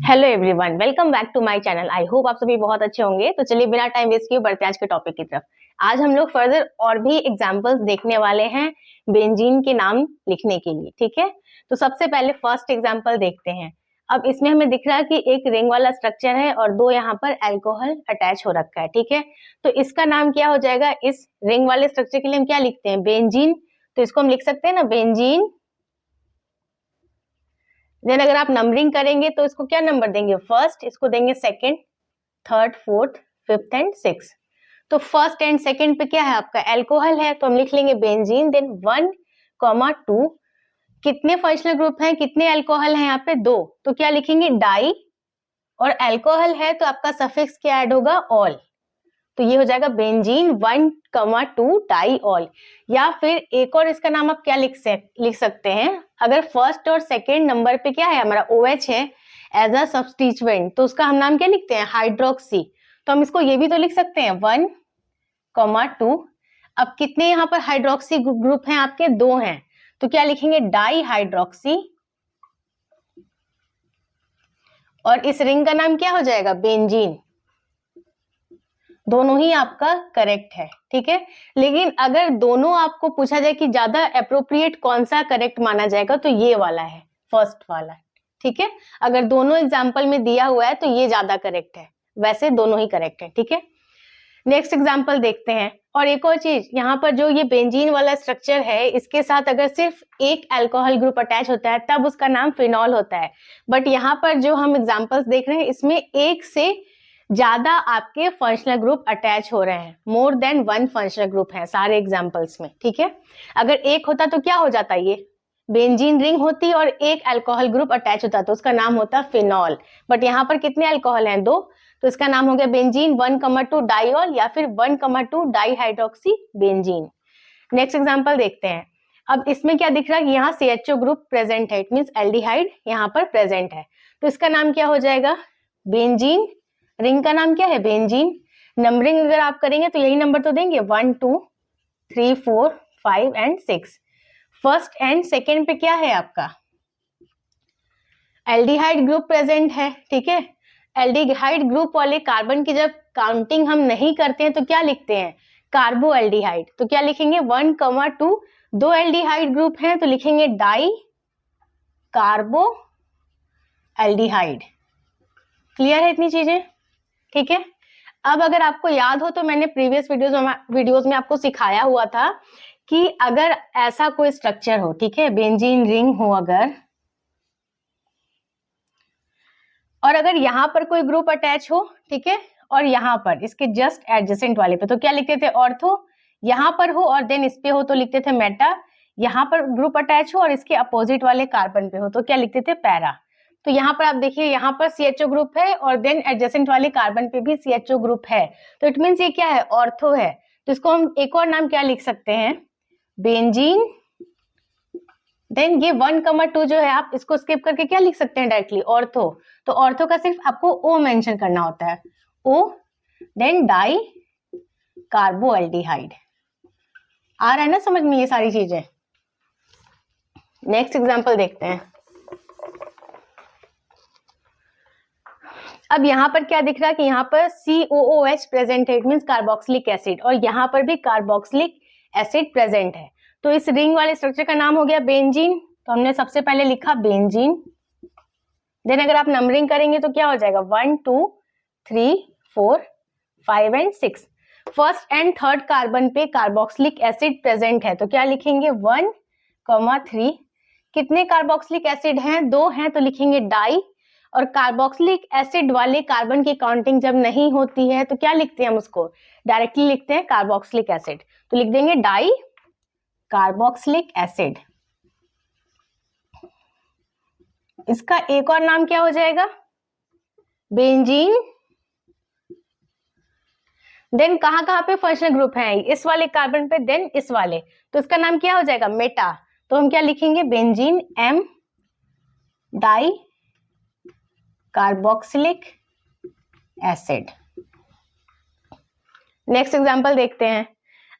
Hello everyone, welcome back to my channel. I hope आप सभी बहुत अच्छे होंगे। तो चलिए बिना टाइम वेस्ट किए बढ़ते हैं आज के टॉपिक की तरफ। आज हम लोग फर्दर और भी एग्जांपल्स देखने वाले हैं बेंजीन के नाम लिखने के लिए, ठीक है। तो सबसे पहले फर्स्ट एग्जांपल देखते हैं। अब इसमें हमें दिख रहा है कि एक रिंग वाला स्ट्रक्चर है और दो यहाँ पर अल्कोहल अटैच हो रखा है, ठीक है। तो इसका नाम क्या हो जाएगा? इस रिंग वाले स्ट्रक्चर के लिए हम क्या लिखते हैं? बेंजीन। तो इसको हम लिख सकते हैं ना, बेंजीन। देन अगर आप नंबरिंग करेंगे तो इसको क्या नंबर देंगे? फर्स्ट, इसको देंगे second, third, fourth, fifth and six. तो फर्स्ट एंड सेकंड पे क्या है आपका? अल्कोहल है, तो हम लिख लेंगे बेंजीन। देन 1, 2 कितने फंक्शनल ग्रुप हैं, कितने अल्कोहल हैं यहाँ पे? 2। तो क्या लिखेंगे? डाई। और अल्कोहल है तो आपका सफिक्स क्या ऐड होगा? ऑल। तो ये हो जाएगा बेंजीन 1, 2 डाई ऑल। या फिर एक और इसका नाम आप क्या लिख सकते हैं? अगर फर्स्ट और सेकेंड नंबर पे क्या है हमारा? OH है एज अ सब्स्टिट्यूएंट, तो उसका हम नाम क्या लिखते हैं? हाइड्रोक्सी। तो हम इसको ये भी तो लिख सकते हैं 1, 2। अब कितने यहाँ पर हाइड्रोक्सी ग्रुप हैं आपके? 2 हैं, तो क्या लिखेंगे? Di hydroxy. और इस रिंग का नाम क्या हो जाएगा? बेंजीन। दोनों ही आपका करेक्ट है, ठीक है। लेकिन अगर दोनों आपको पूछा जाए कि ज्यादा अप्रोप्रिएट कौन सा करेक्ट माना जाएगा, तो ये वाला है, फर्स्ट वाला, ठीक है। अगर दोनों एग्जाम्पल में दिया हुआ है तो ये ज्यादा करेक्ट है, वैसे दोनों ही करेक्ट है, ठीक है। नेक्स्ट एग्जाम्पल देखते हैं। और एक और चीज, यहाँ पर जो ये बेंजीन वाला स्ट्रक्चर है, इसके साथ अगर सिर्फ एक अल्कोहल ग्रुप अटैच होता है तब उसका नाम फिनॉल होता है। बट यहाँ पर जो हम एग्जाम्पल्स देख रहे हैं, इसमें एक से ज्यादा आपके फंक्शनल ग्रुप अटैच हो रहे हैं। मोर देन 1 फंक्शनल ग्रुप है सारे एग्जाम्पल्स में, ठीक है। अगर एक होता तो क्या हो जाता? ये बेंजीन रिंग होती और एक अल्कोहल ग्रुप अटैच होता तो उसका नाम होता फिनॉल। बट यहाँ पर कितने अल्कोहल हैं? 2, तो इसका नाम हो गया बेंजीन 1, 2 डाइऑल या फिर 1, 2 di hydroxy benzene. Next example देखते हैं। अब इसमें क्या दिख रहा है कि यहाँ CHO ग्रुप प्रेजेंट है, इट मीन्स एल्डिहाइड यहाँ पर प्रेजेंट है। तो इसका नाम क्या हो जाएगा? बेंजीन। रिंग का नाम क्या है? बेंजीन। नंबरिंग अगर आप करेंगे तो यही नंबर तो देंगे 1, 2, 3, 4, 5 एंड 6। फर्स्ट एंड सेकेंड पे क्या है आपका? एल्डिहाइड ग्रुप प्रेजेंट है, ठीक है। एल्डिहाइड ग्रुप वाले कार्बन की जब काउंटिंग हम नहीं करते हैं तो क्या लिखते हैं? कार्बो एल्डिहाइड। तो क्या लिखेंगे? 1, 2 दो एल्डिहाइड ग्रुप हैं तो लिखेंगे डाई कार्बो एल्डिहाइड। क्लियर है इतनी चीजें? ठीक है। अब अगर आपको याद हो तो मैंने प्रीवियस वीडियोस में आपको सिखाया हुआ था कि अगर ऐसा कोई स्ट्रक्चर हो, ठीक है, बेंजीन रिंग हो अगर, और अगर यहाँ पर कोई ग्रुप अटैच हो, ठीक है, और यहाँ पर इसके जस्ट एडजेसेंट वाले पे तो क्या लिखते थे? ऑर्थो। यहाँ पर हो और देन इस पे हो तो लिखते थे मेटा। यहाँ पर ग्रुप अटैच हो और इसके अपोजिट वाले कार्बन पे हो तो क्या लिखते थे? पैरा। तो यहाँ पर आप देखिए, यहाँ पर CHO ग्रुप है और देन एडजेसेंट वाले कार्बन पे भी CHO ग्रुप है, तो इट मीन्स ये क्या है? ऑर्थो है। तो इसको हम एक और नाम क्या लिख सकते हैं? बेंजीन। देन ये 1, 2 जो है आप इसको स्किप करके क्या लिख सकते हैं? Directly ortho. तो ऑर्थो का सिर्फ आपको O मेंशन करना होता है, O। Then die कार्बो aldehyde. आ रहा है ना समझ में ये सारी चीजें? नेक्स्ट एग्जांपल देखते हैं। अब यहाँ पर क्या दिख रहा है कि यहाँ पर COOH प्रेजेंट है, इट मीन्स कार्बोक्सिलिक एसिड, और यहाँ पर भी कार्बोक्सिलिक एसिड प्रेजेंट है। तो इस रिंग वाले स्ट्रक्चर का नाम हो गया बेंजीन। तो हमने सबसे पहले लिखा बेंजीन। देन अगर आप नंबरिंग करेंगे तो क्या हो जाएगा? 1, 2, 3, 4, 5 and 6। First and third carbon पे कार्बोक्सिलिक एसिड प्रेजेंट है तो क्या लिखेंगे? 1, 3। कितने कार्बोक्सिलिक एसिड हैं? 2 हैं तो लिखेंगे डाई। और कार्बोक्सिलिक एसिड वाले कार्बन की काउंटिंग जब नहीं होती है तो क्या लिखते हैं हम उसको? डायरेक्टली लिखते हैं कार्बोक्सिलिक एसिड, तो लिख देंगे डाई कार्बोक्सिलिक एसिड। इसका एक और नाम क्या हो जाएगा? बेंजीन। देन कहां कहां पे फंक्शनल ग्रुप है? इस वाले कार्बन पे, देन इस वाले, तो इसका नाम क्या हो जाएगा? मेटा। तो हम क्या लिखेंगे? Benzene M di carboxylic acid. Next example देखते हैं।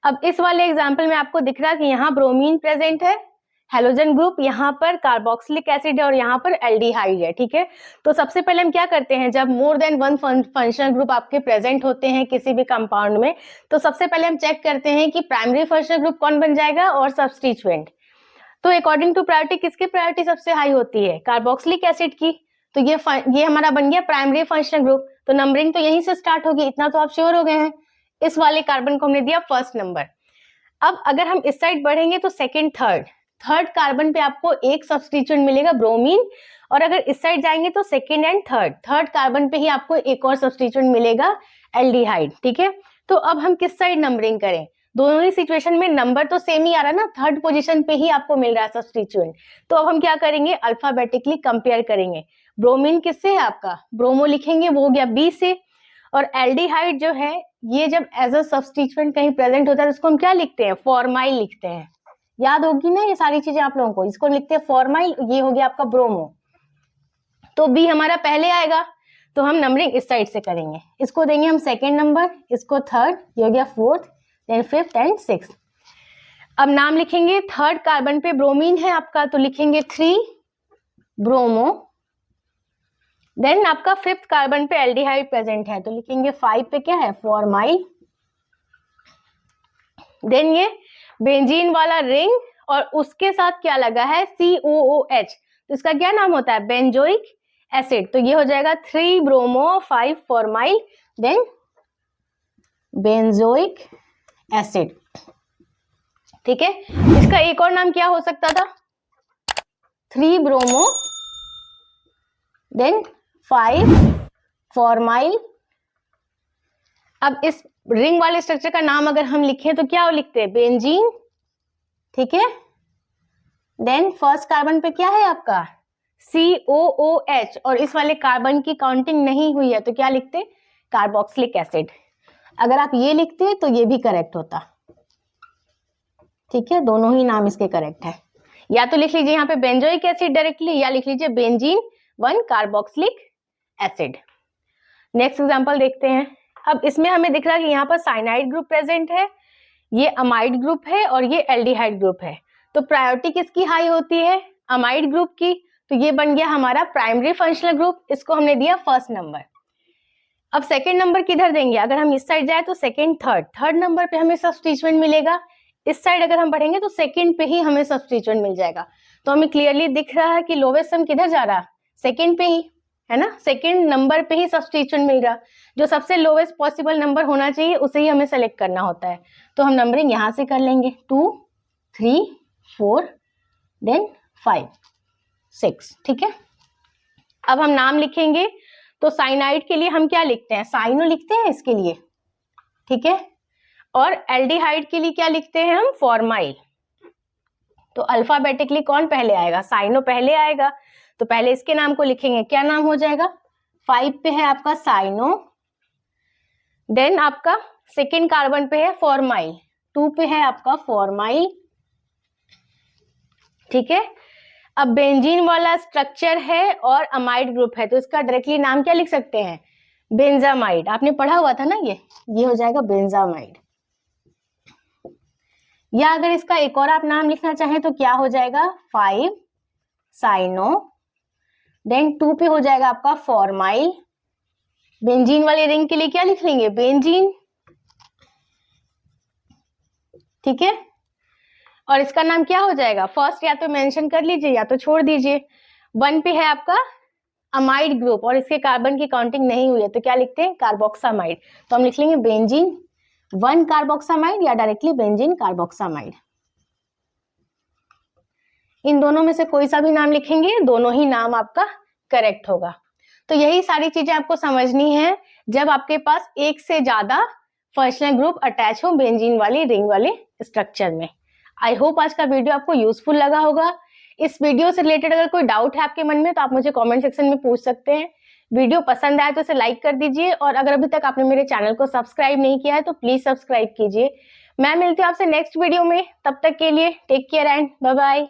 अब इस वाले एग्जांपल में आपको दिख रहा है कि यहाँ ब्रोमीन प्रेजेंट है, हैलोजन ग्रुप, यहाँ पर कार्बोक्सिलिक एसिड है और यहाँ पर एल्डिहाइड है, ठीक है। तो सबसे पहले हम क्या करते हैं, जब more than one functional group आपके प्रेजेंट होते हैं किसी भी कंपाउंड में, तो सबसे पहले हम चेक करते हैं कि प्राइमरी फंक्शनल ग्रुप कौन बन जाएगा और सब्स्टिट्यूएंट। तो अकॉर्डिंग टू प्रायोरिटी किसकी प्रायोरिटी सबसे हाई होती है, कार्बोक्सिलिक एसिड की। तो ये हमारा बन गया प्राइमरी फंक्शनल ग्रुप, तो नंबरिंग तो यहीं से स्टार्ट होगी, इतना तो आप श्योर हो गए हैं। इस वाले कार्बन को हमने दिया फर्स्ट नंबर। अब अगर हम इस साइड बढ़ेंगे तो सेकेंड थर्ड कार्बन पे आपको एक सब्स्टिट्यूएंट मिलेगा ब्रोमीन, और अगर इस साइड जाएंगे तो सेकेंड एंड थर्ड कार्बन पे ही आपको एक और सब्स्टिट्यूएंट मिलेगा एल्डिहाइड, ठीक है। तो अब हम किस साइड नंबरिंग करें, दोनों ही सिचुएशन में नंबर तो सेम ही आ रहा है ना, थर्ड पोजीशन पे ही आपको मिल रहा है सब्स्टिट्यूएंट। तो अब हम क्या करेंगे, अल्फाबेटिकली कंपेयर करेंगे। ब्रोमीन किससे है आपका, ब्रोमो लिखेंगे, वो हो गया बी से, और एल्डिहाइड जो है ये जब एज अ सब्स्टिट्यूएंट कहीं प्रेजेंट होता है तो इसको हम क्या लिखते हैं, फॉर्माइल लिखते हैं। याद होगी ना ये सारी चीजें आप लोगों को, इसको लिखते हैं फॉर्माइल, ये हो गया आपका ब्रोमो। तो बी हमारा पहले आएगा, तो हम नंबरिंग इस साइड से करेंगे, इसको देंगे हम सेकेंड नंबर, इसको थर्ड, ये हो गया fourth, then fifth and sixth. अब नाम लिखेंगे, थर्ड कार्बन पे ब्रोमीन है आपका, तो लिखेंगे 3 ब्रोमो। देन आपका फिफ्थ कार्बन पे एल्डिहाइड प्रेजेंट है, तो लिखेंगे 5 पे क्या है, फॉर्माइल। देन ये बेंजीन वाला रिंग और उसके साथ क्या लगा है, COOH, तो इसका क्या नाम होता है, बेंजोइक एसिड। तो ये हो जाएगा 3 bromo 5 formyl, then benzoic acid, ठीक है। इसका एक और नाम क्या हो सकता था, 3 ब्रोमो देन 5 फॉर्माइल। अब इस रिंग वाले स्ट्रक्चर का नाम अगर हम लिखें तो क्या लिखते हैं, बेंजीन, ठीक है। देन फर्स्ट कार्बन पे क्या है आपका, COOH, और इस वाले कार्बन की काउंटिंग नहीं हुई है तो क्या लिखते, कार्बोक्सिलिक एसिड। अगर आप ये लिखते तो ये भी करेक्ट होता, ठीक है, दोनों ही नाम इसके करेक्ट है। या तो लिख लीजिए यहाँ पे बेंजोइक एसिड डायरेक्टली, या लिख लीजिए benzene 1 carboxylic acid. Next example देखते हैं। अब इसमें हमें दिख रहा है कि यहाँ पर साइनाइड ग्रुप प्रेजेंट है, ये अमाइड ग्रुप है और ये एल्डिहाइड ग्रुप है। तो प्रायोरिटी किसकी हाई होती है, अमाइड ग्रुप की। तो ये बन गया हमारा प्राइमरी फंक्शनल ग्रुप, इसको हमने दिया फर्स्ट नंबर। अब सेकेंड नंबर किधर देंगे, अगर हम इस साइड जाए तो सेकेंड थर्ड नंबर पे हमें सब्स्टिट्यूएंट मिलेगा। इस साइड अगर हम बढ़ेंगे तो सेकेंड पे ही हमें सब्स्टिट्यूएंट मिल जाएगा। तो हमें क्लियरली दिख रहा है कि लोवेस्ट सम किधर जा रहा है, सेकेंड पे ही है ना, सेकेंड नंबर पे ही सब्स्टिट्यूएंट मिल रहा। जो सबसे लोवेस्ट पॉसिबल नंबर होना चाहिए उसे ही हमें सेलेक्ट करना होता है। तो हम नंबरिंग यहाँ से कर लेंगे, 2 3 4 देन 5 6, ठीक है। अब हम नाम लिखेंगे, तो साइनाइड के लिए हम क्या लिखते हैं, साइनो लिखते हैं इसके लिए, ठीक है। और एल्डिहाइड के लिए क्या लिखते हैं हम, फॉर्माइल। तो अल्फाबेटिकली कौन पहले आएगा, साइनो पहले आएगा, तो पहले इसके नाम को लिखेंगे, क्या नाम हो जाएगा, 5 पे है आपका साइनो, देन आपका सेकेंड कार्बन पे है फॉर्माइल, 2 पे है आपका फॉर्माइल, ठीक है। अब बेंजीन वाला स्ट्रक्चर है और अमाइड ग्रुप है, तो इसका डायरेक्टली नाम क्या लिख सकते हैं, बेंजामाइड। आपने पढ़ा हुआ था ना, ये हो जाएगा बेंजामाइड। या अगर इसका एक और आप नाम लिखना चाहें तो क्या हो जाएगा, 5 साइनो, देन 2 पे हो जाएगा आपका फॉर्माइल। बेंजीन वाले रिंग के लिए क्या लिख लेंगे, बेंजीन, ठीक है। और इसका नाम क्या हो जाएगा, फर्स्ट या तो मेंशन कर लीजिए या तो छोड़ दीजिए। 1 पे है आपका अमाइड ग्रुप और इसके कार्बन की काउंटिंग नहीं हुई है तो क्या लिखते हैं, कार्बोक्सामाइड। तो हम लिख लेंगे बेंजीन 1 कार्बोक्सामाइड या डायरेक्टली बेंजीन कार्बोक्सामाइड। इन दोनों में से कोई सा भी नाम लिखेंगे, दोनों ही नाम आपका करेक्ट होगा। तो यही सारी चीजें आपको समझनी है जब आपके पास एक से ज्यादा फंक्शनल ग्रुप अटैच हो बेंजीन वाली रिंग वाले स्ट्रक्चर में। आई होप आज का वीडियो आपको यूजफुल लगा होगा। इस वीडियो से रिलेटेड अगर कोई डाउट है आपके मन में तो आप मुझे कमेंट सेक्शन में पूछ सकते हैं। वीडियो पसंद आए तो इसे लाइक कर दीजिए और अगर अभी तक आपने मेरे चैनल को सब्सक्राइब नहीं किया है तो प्लीज सब्सक्राइब कीजिए। मैं मिलती हूँ आपसे नेक्स्ट वीडियो में, तब तक के लिए take care and bye bye.